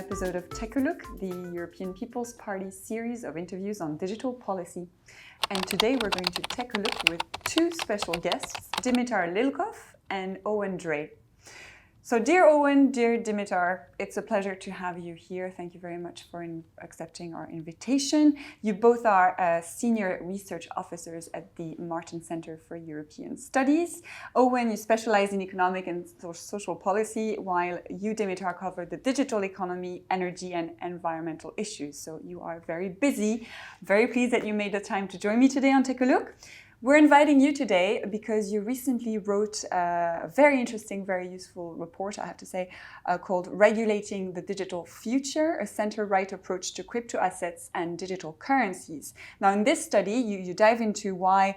episode of Take a Look, the European People's Party series of interviews on digital policy. And today we're going to take a look with two special guests, Dimitar Lilkov and Eoin Drea. So dear Eoin, dear Dimitar, it's a pleasure to have you here. Thank you very much for accepting our invitation. You both are senior research officers at the Martin Center for European Studies. Eoin, you specialize in economic and social policy, while you, Dimitar, cover the digital economy, energy and environmental issues. So you are very busy. Very pleased that you made the time to join me today on Take a Look. We're inviting you today because you recently wrote a very interesting, very useful report, I have to say, called Regulating the Digital Future, a center-right approach to crypto assets and digital currencies. Now, in this study, you dive into why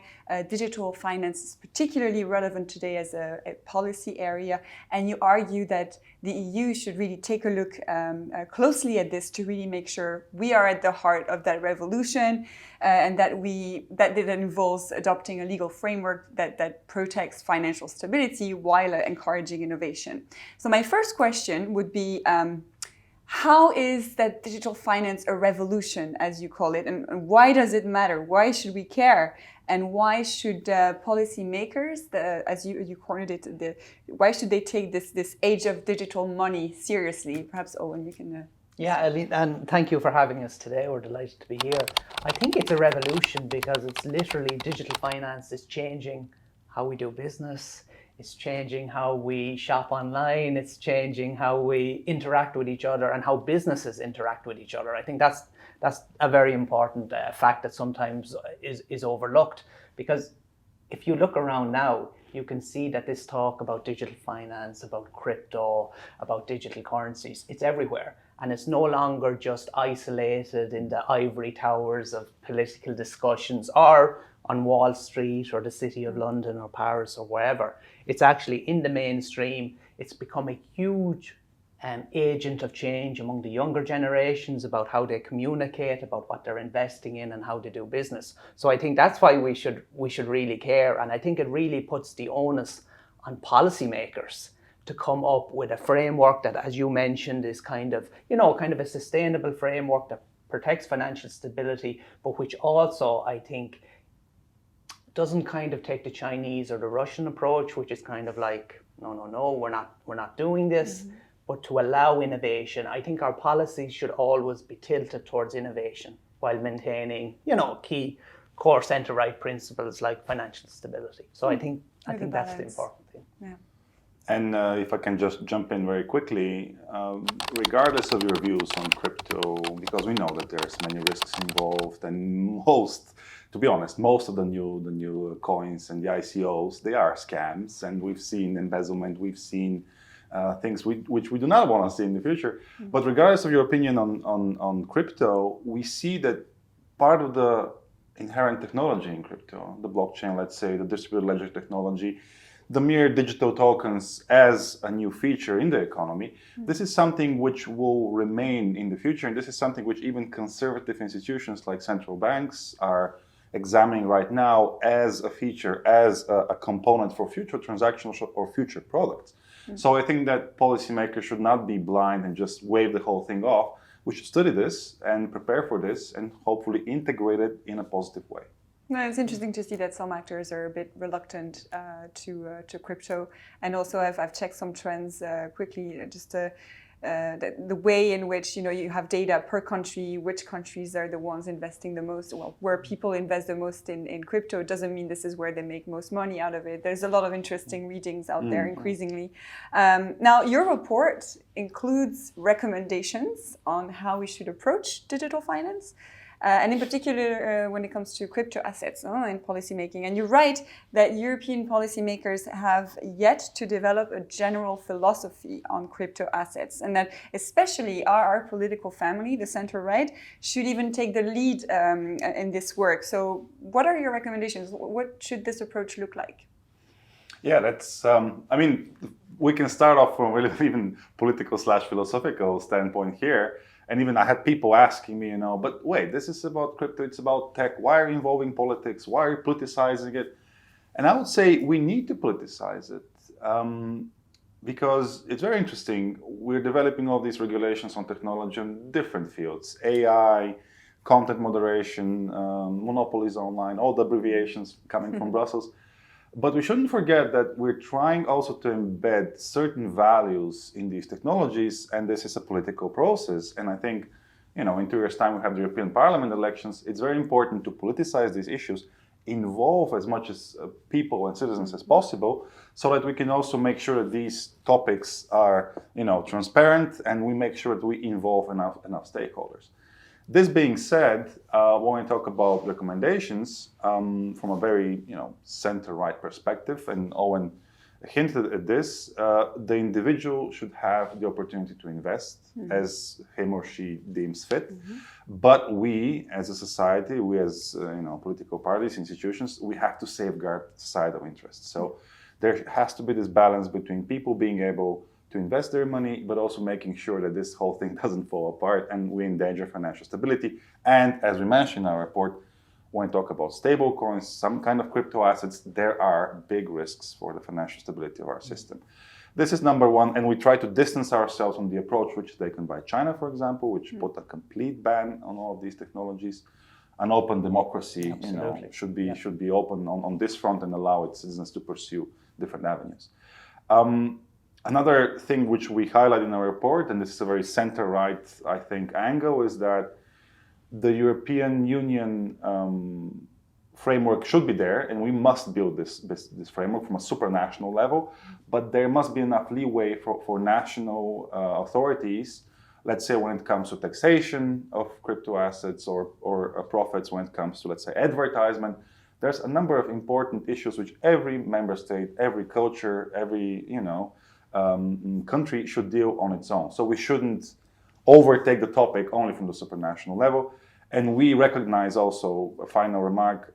digital finance is particularly relevant today as a policy area, and you argue that the EU should really take a look closely at this to really make sure we are at the heart of that revolution, and that involves adopting a legal framework that protects financial stability while encouraging innovation. So my first question would be, how is that digital finance a revolution, as you call it, and why does it matter? Why should we care? And why should policymakers, as you cornered it, why should they take this age of digital money seriously? Perhaps, Eoin, you can... Yeah, and thank you for having us today. We're delighted to be here. I think it's a revolution because it's literally digital finance is changing how we do business. It's changing how we shop online. It's changing how we interact with each other and how businesses interact with each other. I think that's a very important fact that sometimes is overlooked, because if you look around now, you can see that this talk about digital finance, about crypto, about digital currencies, it's everywhere. And it's no longer just isolated in the ivory towers of political discussions or on Wall Street or the City of London or Paris or wherever. It's actually in the mainstream. It's become a huge agent of change among the younger generations about how they communicate, about what they're investing in and how they do business. So I think that's why we should really care. And I think it really puts the onus on policymakers to come up with a framework that, as you mentioned, is kind of a sustainable framework that protects financial stability, but which also, I think, doesn't kind of take the Chinese or the Russian approach, which is kind of like, no, we're not doing this, but to allow innovation. I think our policies should always be tilted towards innovation while maintaining, key core center-right principles like financial stability. So I think that's the important thing. Yeah. And if I can just jump in very quickly, regardless of your views on crypto, because we know that there's many risks involved, and to be honest, most of the new coins and the ICOs, they are scams, and we've seen embezzlement, we've seen things which we do not want to see in the future. But regardless of your opinion on crypto, we see that part of the inherent technology in crypto, the blockchain, let's say, the distributed ledger technology, the mere digital tokens as a new feature in the economy, this is something which will remain in the future, and this is something which even conservative institutions like central banks are examining right now as a feature, as a component for future transactions or future products. So I think that policymakers should not be blind and just wave the whole thing off. We should study this and prepare for this and hopefully integrate it in a positive way. No, it's interesting to see that some actors are a bit reluctant to crypto, and also I've checked some trends quickly. Just the way in which you have data per country, which countries are the ones investing the most. Well, where people invest the most in crypto doesn't mean this is where they make most money out of it. There's a lot of interesting readings out there increasingly. Now, your report includes recommendations on how we should approach digital finance. And in particular, when it comes to crypto assets and policymaking. And you write that European policymakers have yet to develop a general philosophy on crypto assets, and that especially our political family, the center-right, should even take the lead in this work. So what are your recommendations? What should this approach look like? Yeah, that's, we can start off from a really even political/philosophical standpoint here. And even I had people asking me, but wait, this is about crypto, it's about tech. Why are you involving politics? Why are you politicizing it? And I would say we need to politicize it. because it's very interesting. We're developing all these regulations on technology in different fields: AI, content moderation, monopolies online, all the abbreviations coming from Brussels. But we shouldn't forget that we're trying also to embed certain values in these technologies, and this is a political process. And I think, in 2 years' time we have the European Parliament elections. It's very important to politicize these issues, involve as much as people and citizens as possible, so that we can also make sure that these topics are, transparent, and we make sure that we involve enough stakeholders. This being said, when we talk about recommendations from a very, center-right perspective, and Eoin hinted at this, the individual should have the opportunity to invest as him or she deems fit. But we, as a society, we as political parties, institutions, we have to safeguard societal interests. So there has to be this balance between people being able to invest their money, but also making sure that this whole thing doesn't fall apart and we endanger financial stability. And as we mentioned in our report, when we talk about stable coins, some kind of crypto assets, there are big risks for the financial stability of our system. This is number one, and we try to distance ourselves from the approach which is taken by China, for example, which put a complete ban on all of these technologies. An open democracy, should be open on this front and allow its citizens to pursue different avenues. Another thing which we highlight in our report, and this is a very center-right, I think, angle, is that the European Union framework should be there, and we must build this framework from a supranational level, but there must be enough leeway for national authorities, let's say when it comes to taxation of crypto assets or profits, when it comes to, let's say, advertisement. There's a number of important issues which every member state, every culture, every, country should deal on its own. So we shouldn't overtake the topic only from the supranational level. And we recognize also, a final remark,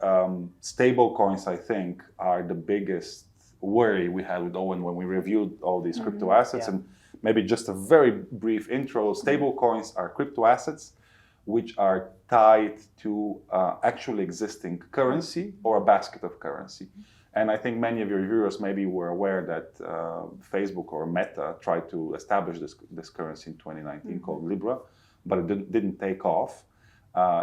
stable coins, I think, are the biggest worry we had with Eoin when we reviewed all these crypto assets. And maybe just a very brief intro, stable coins are crypto assets which are tied to actually existing currency or a basket of currency. And I think many of your viewers maybe were aware that Facebook or Meta tried to establish this currency in 2019 called Libra, but it didn't take off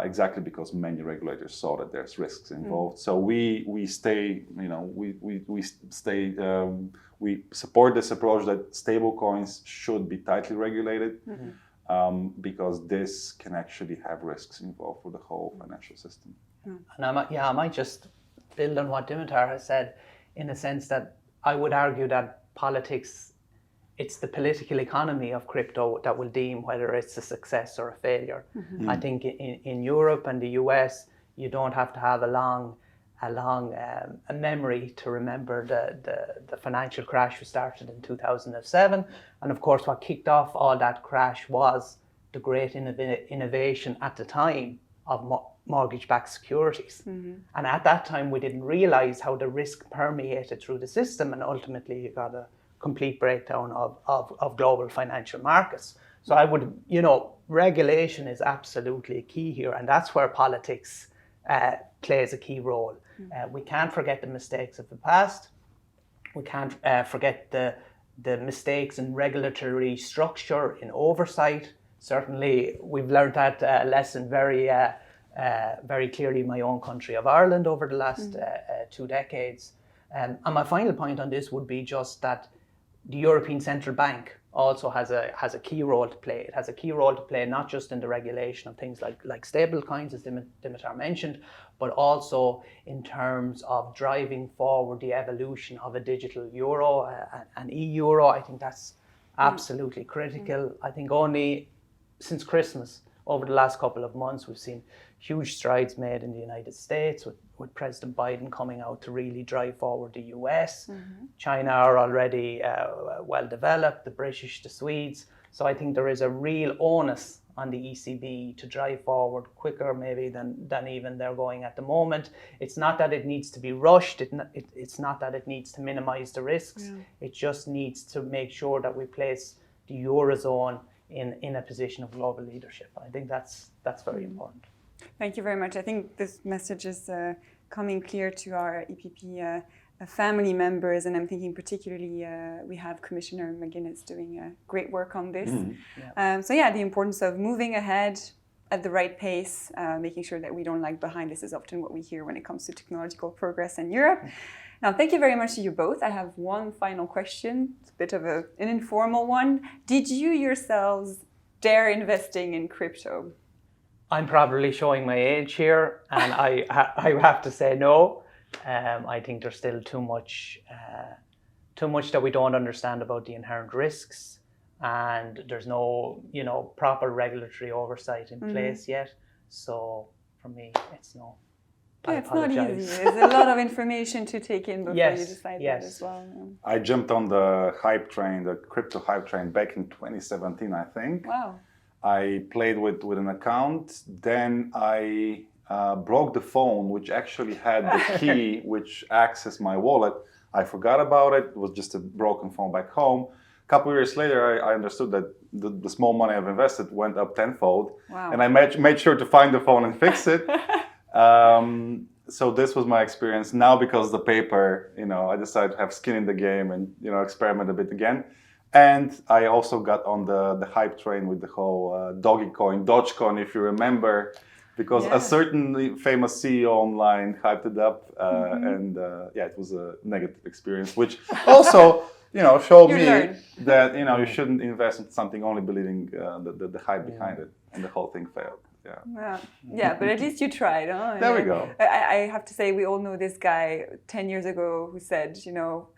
exactly because many regulators saw that there's risks involved. So we support this approach that stable coins should be tightly regulated because this can actually have risks involved for the whole financial system. And I might just build on what Dimitar has said, in a sense that I would argue that politics, it's the political economy of crypto that will deem whether it's a success or a failure. I think in Europe and the US, you don't have to have a long memory to remember the financial crash which started in 2007. And of course, what kicked off all that crash was the great innovation at the time of mortgage-backed securities. And at that time, we didn't realize how the risk permeated through the system, and ultimately you got a complete breakdown of global financial markets. So I would, regulation is absolutely key here, and that's where politics plays a key role. We can't forget the mistakes of the past. We can't forget the mistakes in regulatory structure, in oversight. Certainly, we've learned that lesson very clearly in my own country of Ireland over the last 2 decades. And my final point on this would be just that the European Central Bank also has a key role to play. It has a key role to play not just in the regulation of things like stable coins, as Dimitar mentioned, but also in terms of driving forward the evolution of a digital euro, an e-euro. I think that's absolutely critical. I think only since Christmas, over the last couple of months, we've seen huge strides made in the United States with President Biden coming out to really drive forward the US. China are already well developed, the British, the Swedes. So I think there is a real onus on the ECB to drive forward quicker maybe than even they're going at the moment. It's not that it needs to be rushed. It's not that it needs to minimize the risks. It just needs to make sure that we place the Eurozone in a position of global leadership. I think that's very important. Thank you very much. I think this message is coming clear to our EPP family members, and I'm thinking particularly we have Commissioner McGuinness doing great work on this. So yeah, the importance of moving ahead at the right pace, making sure that we don't lag behind. This is often what we hear when it comes to technological progress in Europe. Now, thank you very much to you both. I have one final question. It's a bit of an informal one. Did you yourselves dare investing in crypto? I'm probably showing my age here, and I have to say no. I think there's still too much that we don't understand about the inherent risks, and there's no, proper regulatory oversight in place yet. So for me, it's no. Yeah, it's not easy. There's a lot of information to take in before you decide that as well. I jumped on the hype train, the crypto hype train, back in 2017, I think. Wow. I played with an account. Then I broke the phone, which actually had the key which accessed my wallet. I forgot about it. It was just a broken phone back home. A couple of years later, I understood that the small money I've invested went up tenfold. Wow. And I made sure to find the phone and fix it. So this was my experience. Now, because of the paper, I decided to have skin in the game and, experiment a bit again. And I also got on the hype train with the whole Dogecoin, if you remember, because a certain famous CEO online hyped it up. And it was a negative experience, which also, showed me that, you shouldn't invest in something only believing the hype behind it, and the whole thing failed. Yeah, but at least you tried, huh? There we go. I have to say, we all know this guy 10 years ago who said,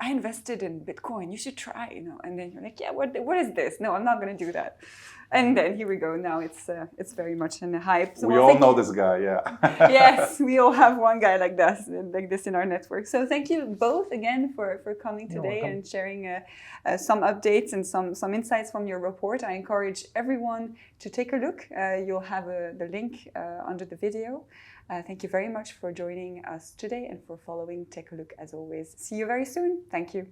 I invested in Bitcoin, you should try, And then you're like, yeah, what is this? No, I'm not going to do that. And then here we go. Now it's very much in the hype. So we all know this guy, Yes, we all have one guy like this in our network. So thank you both again for coming today and sharing some updates and some insights from your report. I encourage everyone to take a look. You'll have the link under the video. Thank you very much for joining us today and for following Take a Look as always. See you very soon. Thank you.